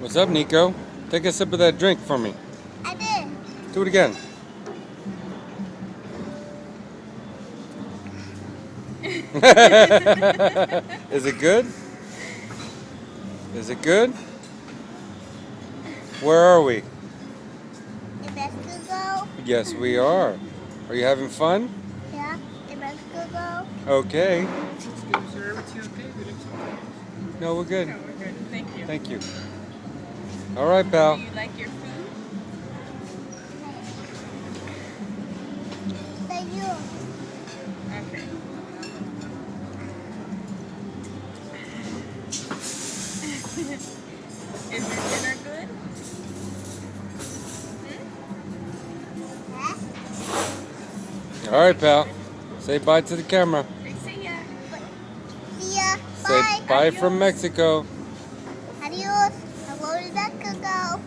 What's up, Nico? Take a sip of that drink for me. I did. Do it again. Is it good? Is it good? Where are we? In Mexico? Yes, we are. Are you having fun? Yeah, in Mexico. Okay. It's good, sir. Everything okay? Good exercise? No, we're good. No, we're good. Thank you. Thank you. All right, pal. Do you like your food? Thank you. Okay. Is your dinner good? Huh? All right, pal. Say bye to the camera. See ya. See ya. Say Bye. bye from Mexico. Adios. I'm going to Mexico.